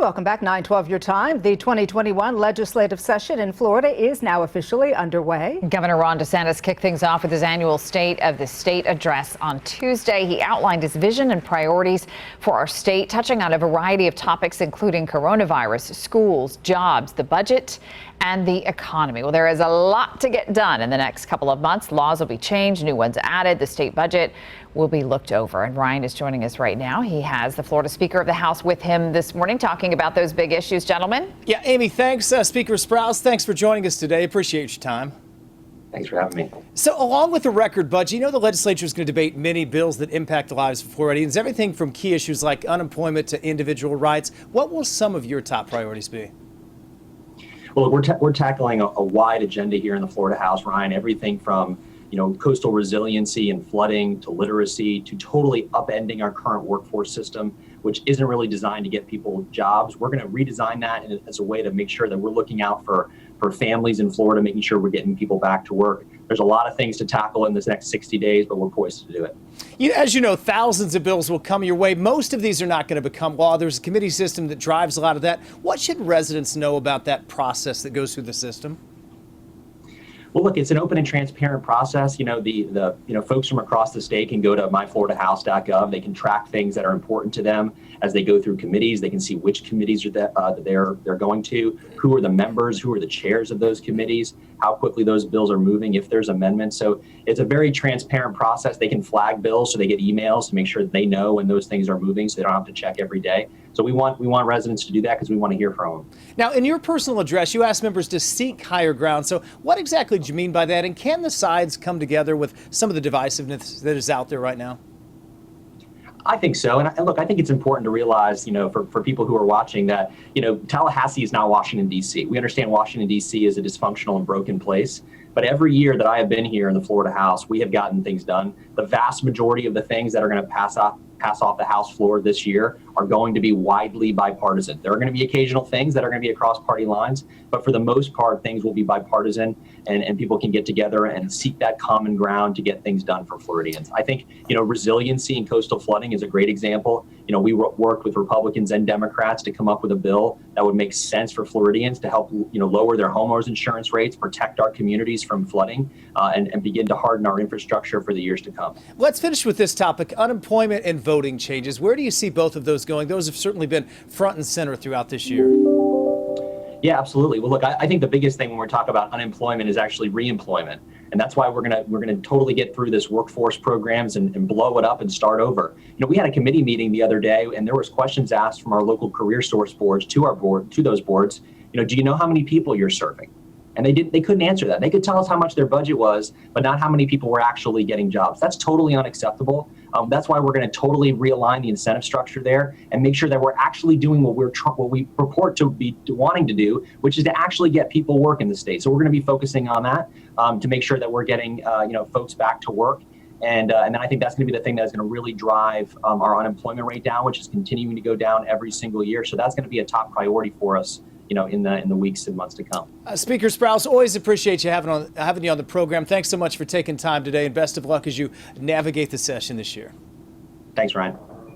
Welcome back. 9:12 your time. The 2021 legislative session in Florida is now officially underway. Governor Ron DeSantis kicked things off with his annual State of the State address on Tuesday. He outlined his vision and priorities for our state, touching on a variety of topics, including coronavirus, schools, jobs, the budget, and the economy. Well, there is a lot to get done in the next couple of months. Laws will be changed, new ones added. The state budget will be looked over. And Ryan is joining us right now. He has the Florida Speaker of the House with him this morning, talking about those big issues. Gentlemen. Yeah, Amy, thanks. Speaker Sprowls, thanks for joining us today. Appreciate your time. Thanks for having me. So along with the record budget, the legislature is going to debate many bills that impact the lives of Floridians, everything from key issues like unemployment to individual rights. What will some of your top priorities be? Well, we're tackling a wide agenda here in the Florida House, Ryan. Everything from coastal resiliency and flooding to literacy to totally upending our current workforce system, which isn't really designed to get people jobs. We're going to redesign that as a way to make sure that we're looking out for families in Florida, making sure we're getting people back to work. There's a lot of things to tackle in this next 60 days, but we're poised to do it. As you know, thousands of bills will come your way. Most of these are not going to become law. There's a committee system that drives a lot of that. What should residents know about that process that goes through the system? Well, look, it's an open and transparent process. The folks from across the state can go to myfloridahouse.gov. They can track things that are important to them as they go through committees. They can see which committees that they're going to, who are the members, who are the chairs of those committees, how quickly those bills are moving, if there's amendments. So it's a very transparent process. They can flag bills, so they get emails to make sure that they know when those things are moving, so they don't have to check every day. So we want residents to do that because we want to hear from them. Now, in your personal address, you asked members to seek higher ground. So what exactly do you mean by that? And can the sides come together with some of the divisiveness that is out there right now? I think so. And look, I think it's important to realize, for people who are watching that, Tallahassee is not Washington, D.C. We understand Washington, D.C. is a dysfunctional and broken place. But every year that I have been here in the Florida House, we have gotten things done. The vast majority of the things that are going to pass off the House floor this year are going to be widely bipartisan. There are going to be occasional things that are going to be across party lines, but for the most part, things will be bipartisan, and people can get together and seek that common ground to get things done for Floridians. I think, resiliency and coastal flooding is a great example. We worked with Republicans and Democrats to come up with a bill that would make sense for Floridians to help, lower their homeowners insurance rates, protect our communities from flooding, and begin to harden our infrastructure for the years to come. Let's finish with this topic, unemployment and voting changes. Where do you see both of those going? Those have certainly been front and center throughout this year. Yeah, absolutely. Well, look, I think the biggest thing when we're talking about unemployment is actually reemployment. And that's why we're gonna totally get through this workforce programs and blow it up and start over. We had a committee meeting the other day, and there was questions asked from our local career source boards to those boards. Do you know how many people you're serving? And they couldn't answer that. They could tell us how much their budget was, but not how many people were actually getting jobs. That's totally unacceptable. That's why we're going to totally realign the incentive structure there and make sure that we're actually doing what we purport to be wanting to do, which is to actually get people work in the state. So we're going to be focusing on that to make sure that we're getting folks back to work. And then I think that's going to be the thing that's going to really drive our unemployment rate down, which is continuing to go down every single year. So that's going to be a top priority for us, in the weeks and months to come. Speaker Sprowls, always appreciate you having you on the program. Thanks so much for taking time today, and best of luck as you navigate the session this year. Thanks, Ryan.